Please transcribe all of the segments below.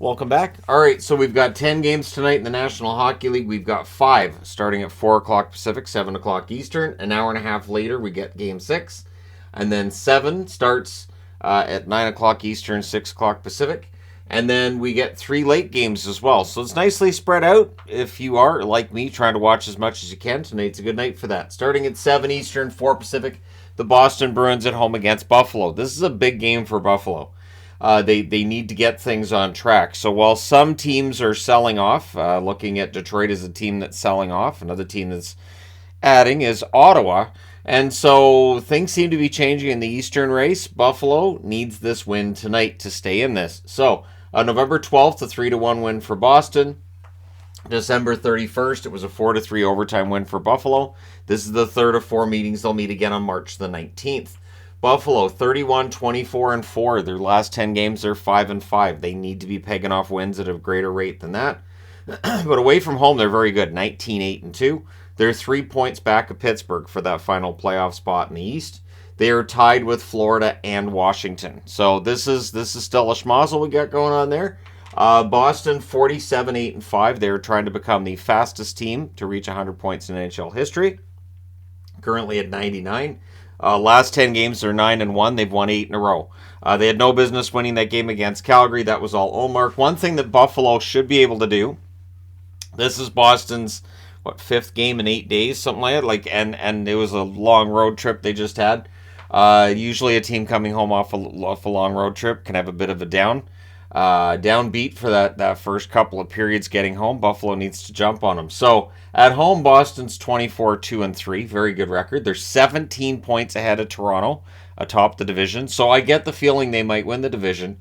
Welcome back. All right, so we've got 10 games tonight in the National Hockey League. We've got 5 starting at 4 o'clock Pacific, 7 o'clock Eastern. An hour and a half later, we get Game 6. And then 7 starts at 9 o'clock Eastern, 6 o'clock Pacific. And then we get 3 late games as well. So it's nicely spread out. If you are, like me, trying to watch as much as you can, tonight's a good night for that. Starting at 7 Eastern, 4 Pacific, the Boston Bruins at home against Buffalo. This is a big game for Buffalo. They need to get things on track. So while some teams are selling off, looking at Detroit as a team that's selling off, another team that's adding is Ottawa. And so things seem to be changing in the Eastern race. Buffalo needs this win tonight to stay in this. So November 12th, a 3-1 win for Boston. December 31st, it was a 4-3 overtime win for Buffalo. This is the third of 4 meetings. They'll meet again on March the 19th. Buffalo, 31-24-4. Their last 10 games, they're 5-5. They need to be pegging off wins at a greater rate than that. But away from home, they're very good, 19-8-2. They're 3 points back of Pittsburgh for that final playoff spot in the East. They are tied with Florida and Washington. So this is still a schmozzle we got going on there. Boston, 47-8-5. They're trying to become the fastest team to reach 100 points in NHL history. Currently at 99. Last 10 games, they're 9-1. They've won 8 in a row. They had no business winning that game against Calgary. That was all Ullmark. One thing that Buffalo should be able to do, this is Boston's, 5th game in 8 days, something like that. And it was a long road trip they just had. Usually a team coming home off a long road trip can have a bit of a downbeat for that first couple of periods getting home. Buffalo needs to jump on them. So at home, Boston's 24-2-3, very good record. They're 17 points ahead of Toronto atop the division. So I get the feeling they might win the division,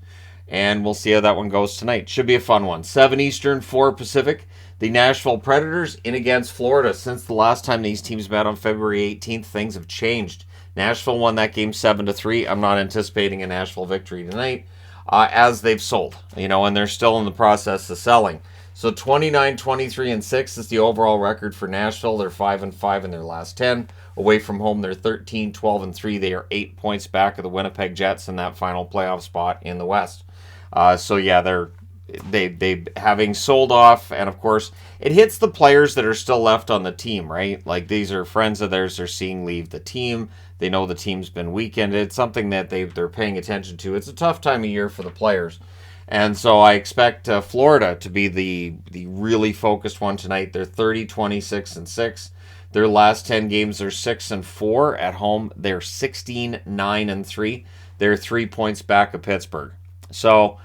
and we'll see how that one goes tonight. Should be a fun one. 7 Eastern, 4 Pacific. The Nashville Predators in against Florida. Since the last time these teams met on February 18th, things have changed. Nashville won that game 7-3. I'm not anticipating a Nashville victory tonight. As they've sold, and they're still in the process of selling. So 29-23-6 is the overall record for Nashville. They're 5-5 in their last 10. Away from home, they're 13-12-3. They are 8 points back of the Winnipeg Jets in that final playoff spot in the West. So yeah, they having sold off, and of course it hits the players that are still left on the team, right? Like, these are friends of theirs they're seeing leave the team. They know the team's been weakened. It's something that they're paying attention to. It's a tough time of year for the players. And so I expect Florida to be the really focused one tonight. They're 30-26-6. Their last 10 games are 6-4. At home, they're 16-9-3. They're 3 points back of Pittsburgh. So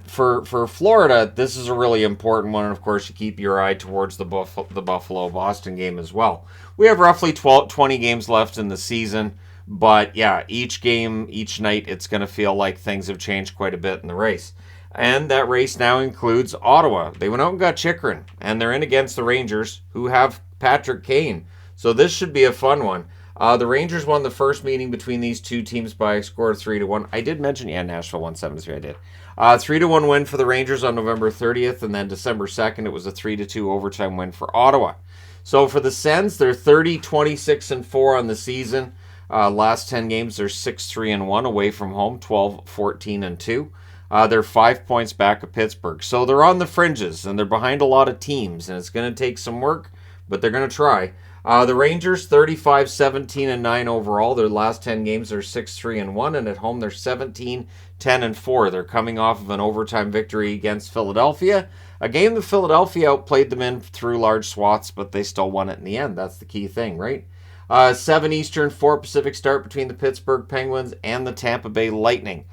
for Florida, this is a really important one. And of course, you keep your eye towards the Buffalo-Boston game as well. We have roughly 20 games left in the season. But yeah, each game, each night, it's going to feel like things have changed quite a bit in the race. And that race now includes Ottawa. They went out and got Chychrun, and they're in against the Rangers, who have Patrick Kane. So this should be a fun one. The Rangers won the first meeting between these two teams by a score of 3-1. I did mention, Nashville won 7-3, I did. 3-1 win for the Rangers on November 30th, and then December 2nd, it was a 3-2 overtime win for Ottawa. So for the Sens, they're 30-26-4 on the season. Last 10 games, they're 6-3-1 away from home, 12-14-2. They're 5 points back of Pittsburgh. So they're on the fringes, and they're behind a lot of teams, and it's going to take some work, but they're going to try. The Rangers, 35-17-9 overall. Their last 10 games are 6-3-1, and at home they're 17-10-4. They're coming off of an overtime victory against Philadelphia, a game that Philadelphia outplayed them in through large swaths, but they still won it in the end. That's the key thing, right? 7 Eastern, 4 Pacific start between the Pittsburgh Penguins and the Tampa Bay Lightning.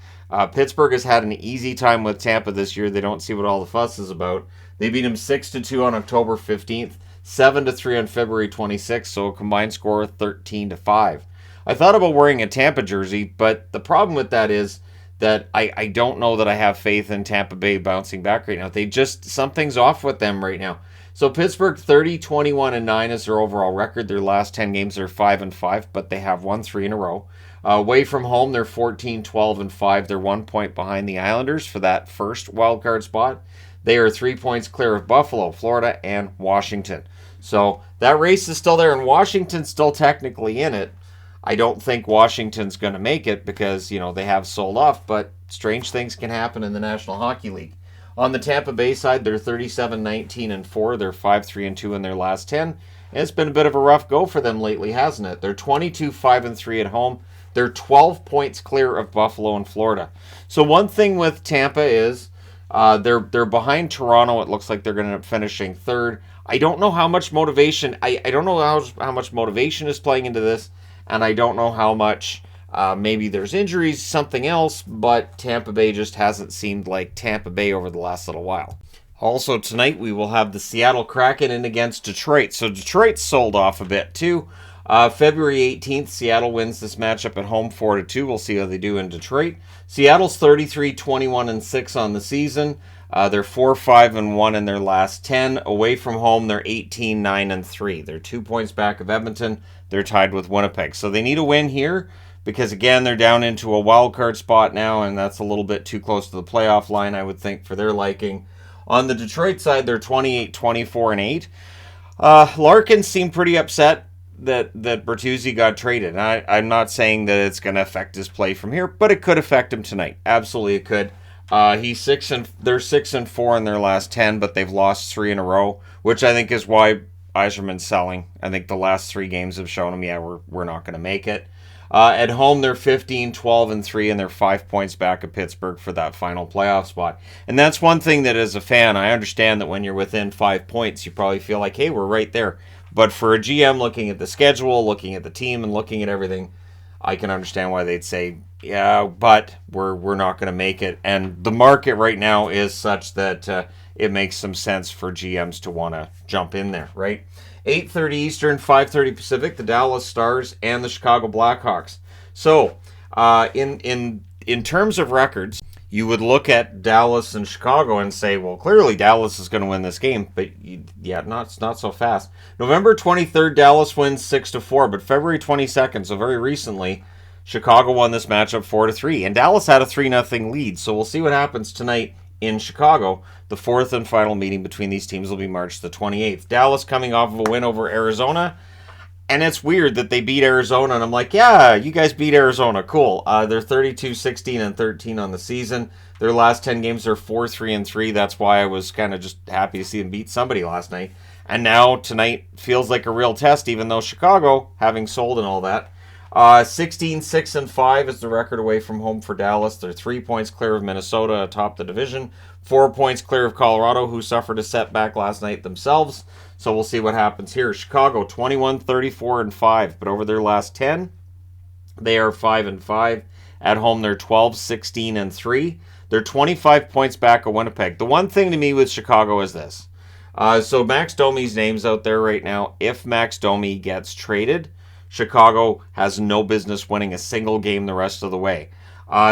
Pittsburgh has had an easy time with Tampa this year. They don't see what all the fuss is about. They beat them 6-2 on October 15th, 7-3 on February 26th, so a combined score of 13-5. I thought about wearing a Tampa jersey, but the problem with that is that I don't know that I have faith in Tampa Bay bouncing back right now. Something's off with them right now. So Pittsburgh 30-21-9 is their overall record. Their last 10 games are 5-5, but they have won 3 in a row. Away from home, they're 14-12-5. They're 1 point behind the Islanders for that first wildcard spot. They are 3 points clear of Buffalo, Florida, and Washington. So that race is still there, and Washington's still technically in it. I don't think Washington's going to make it because, they have sold off, but strange things can happen in the National Hockey League. On the Tampa Bay side, they're 37-19-4. They're 5-3-2 in their last 10. And it's been a bit of a rough go for them lately, hasn't it? They're 22-5-3 at home. They're 12 points clear of Buffalo and Florida. So one thing with Tampa is they're behind Toronto. It looks like they're going to end up finishing third. I don't know how much motivation. I don't know how much motivation is playing into this, and I don't know how much maybe there's injuries, something else. But Tampa Bay just hasn't seemed like Tampa Bay over the last little while. Also tonight we will have the Seattle Kraken in against Detroit. So Detroit's sold off a bit too. February 18th, Seattle wins this matchup at home 4-2. We'll see how they do in Detroit. Seattle's 33-21-6 on the season. They're 4-5-1 in their last 10. Away from home, they're 18-9-3. They're 2 points back of Edmonton. They're tied with Winnipeg. So they need a win here because, again, they're down into a wild card spot now, and that's a little bit too close to the playoff line, I would think, for their liking. On the Detroit side, they're 28-24-8. Larkin seemed pretty upset that Bertuzzi got traded. And I'm not saying that it's going to affect his play from here, but it could affect him tonight. Absolutely, it could. They're 6-4 in their last 10, but they've lost 3 in a row, which I think is why Yzerman's selling. I think the last 3 games have shown him, yeah, we're not going to make it. At home, they're 15-12-3, and they're 5 points back of Pittsburgh for that final playoff spot. And that's one thing that, as a fan, I understand that when you're within 5 points, you probably feel like, hey, we're right there. But for a GM looking at the schedule, looking at the team, and looking at everything, I can understand why they'd say, yeah, but we're not going to make it. And the market right now is such that it makes some sense for GMs to want to jump in there, right? 8:30 Eastern, 5:30 Pacific, the Dallas Stars and the Chicago Blackhawks. So, in terms of records, you would look at Dallas and Chicago and say, well, clearly Dallas is going to win this game, but not so fast. November 23rd, Dallas wins 6-4, but February 22nd, so very recently, Chicago won this matchup 4-3, and Dallas had a 3-0 lead. So we'll see what happens tonight in Chicago. The fourth and final meeting between these teams will be March the 28th. Dallas coming off of a win over Arizona. And it's weird that they beat Arizona, and I'm like, yeah, you guys beat Arizona, cool. They're 32-16-13 on the season. Their last 10 games are 4-3-3. That's why I was kind of just happy to see them beat somebody last night. And now tonight feels like a real test, even though Chicago, having sold and all that. 16-6-5 is the record away from home for Dallas. They're 3 points clear of Minnesota atop the division. 4 points clear of Colorado, who suffered a setback last night themselves. So we'll see what happens here. Chicago, 21-34-5, but over their last 10, they are 5-5. At home, they're 12-16-3. They're 25 points back of Winnipeg. The one thing to me with Chicago is this. So Max Domi's name's out there right now. If Max Domi gets traded, Chicago has no business winning a single game the rest of the way.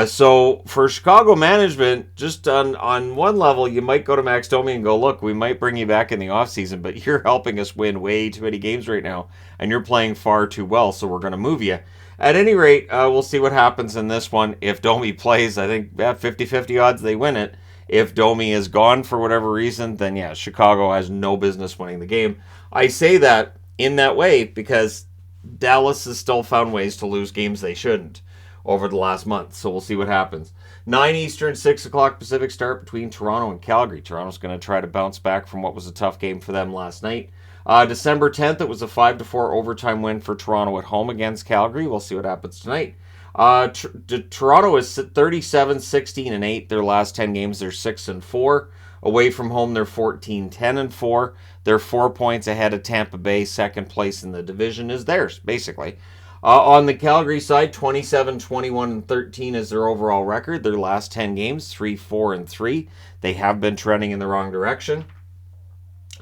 So for Chicago management, just on one level, you might go to Max Domi and go, look, we might bring you back in the offseason, but you're helping us win way too many games right now, and you're playing far too well, so we're going to move you. At any rate, we'll see what happens in this one. If Domi plays, I think 50-50 odds they win it. If Domi is gone for whatever reason, then yeah, Chicago has no business winning the game. I say that in that way because Dallas has still found ways to lose games they shouldn't over the last month. So we'll see what happens. 9 Eastern, 6 o'clock Pacific start between Toronto and Calgary. Toronto's going to try to bounce back from what was a tough game for them last night. December 10th, it was a 5-4 overtime win for Toronto at home against Calgary. We'll see what happens tonight. Toronto is 37-16-8. Their last 10 games, they're 6-4. Away from home, they're 14-10-4. They're 4 points ahead of Tampa Bay. Second place in the division is theirs, basically. On the Calgary side, 27-21-13 is their overall record. Their last 10 games, 3-4-3. They have been trending in the wrong direction.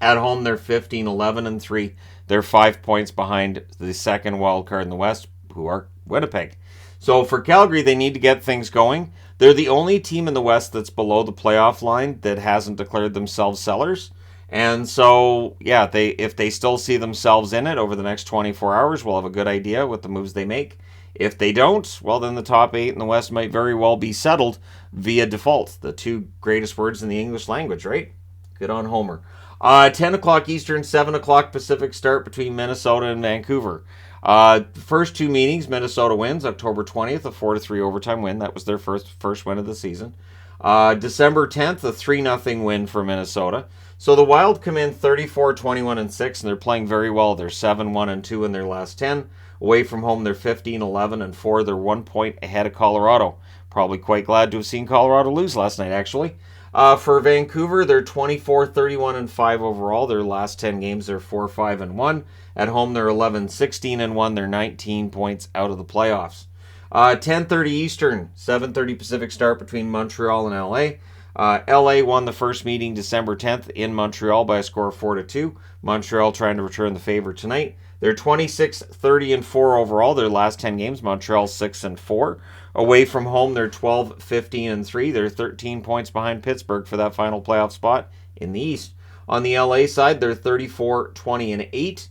At home, they're 15-11-3. They're 5 points behind the second wild card in the West, who are Winnipeg. So for Calgary, they need to get things going. They're the only team in the West that's below the playoff line that hasn't declared themselves sellers. And so, yeah, if they still see themselves in it over the next 24 hours, we'll have a good idea what the moves they make. If they don't, well, then the top 8 in the West might very well be settled via default. The two greatest words in the English language, right? Good on Homer. 10 o'clock Eastern, 7 o'clock Pacific start between Minnesota and Vancouver. The first two meetings, Minnesota wins October 20th, a 4-3 overtime win. That was their first win of the season. December 10th, a 3-0 win for Minnesota. So the Wild come in 34-21-6, and they're playing very well. They're 7-1-2 in their last 10. Away from home, they're 15-11-4. They're 1 point ahead of Colorado. Probably quite glad to have seen Colorado lose last night, actually. For Vancouver, they're 24-31-5 overall. Their last 10 games, they're 4-5-1. At home, they're 11-16-1. They're 19 points out of the playoffs. 10:30 Eastern, 7:30 Pacific start between Montreal and LA. LA won the first meeting December 10th in Montreal by a score of 4-2. Montreal trying to return the favor tonight. They're 26-30-4 overall. Their last 10 games, Montreal 6-4. Away from home, they're 12-15-3. They're 13 points behind Pittsburgh for that final playoff spot in the East. On the LA side, they're 34-20-8.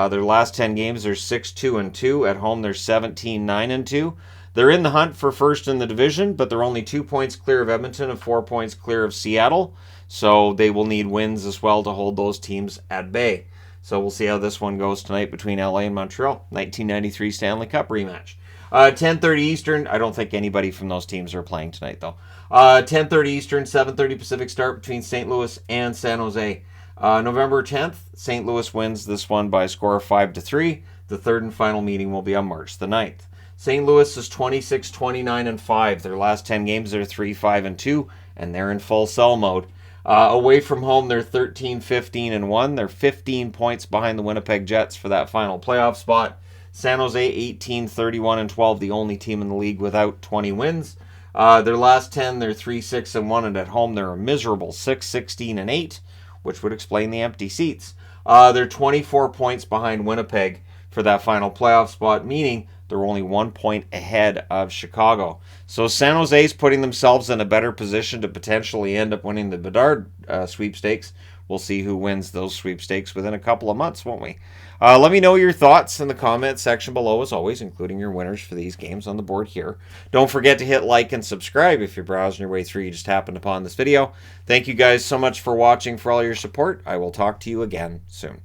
Their last 10 games, they're 6-2-2. At home, they're 17-9-2. They're in the hunt for first in the division, but they're only 2 points clear of Edmonton and 4 points clear of Seattle. So they will need wins as well to hold those teams at bay. So we'll see how this one goes tonight between LA and Montreal. 1993 Stanley Cup rematch. 10:30 Eastern. I don't think anybody from those teams are playing tonight, though. 10:30 Eastern, 7:30 Pacific start between St. Louis and San Jose. November 10th, St. Louis wins this one by a score of 5-3. The third and final meeting will be on March the 9th. St. Louis is 26-29-5. Their last 10 games, they're 3-5-2, and they're in full sell mode. Away from home, they're 13-15-1. They're 15 points behind the Winnipeg Jets for that final playoff spot. San Jose 18-31-12, the only team in the league without 20 wins. Their last 10, they're 3-6-1, and at home they're a miserable 6-16-8, which would explain the empty seats. They're 24 points behind Winnipeg for that final playoff spot, meaning they're only 1 point ahead of Chicago. So San Jose's putting themselves in a better position to potentially end up winning the Bedard sweepstakes. We'll see who wins those sweepstakes within a couple of months, won't we? Let me know your thoughts in the comments section below, as always, including your winners for these games on the board here. Don't forget to hit like and subscribe if you're browsing your way through. You just happened upon this video. Thank you guys so much for watching, for all your support. I will talk to you again soon.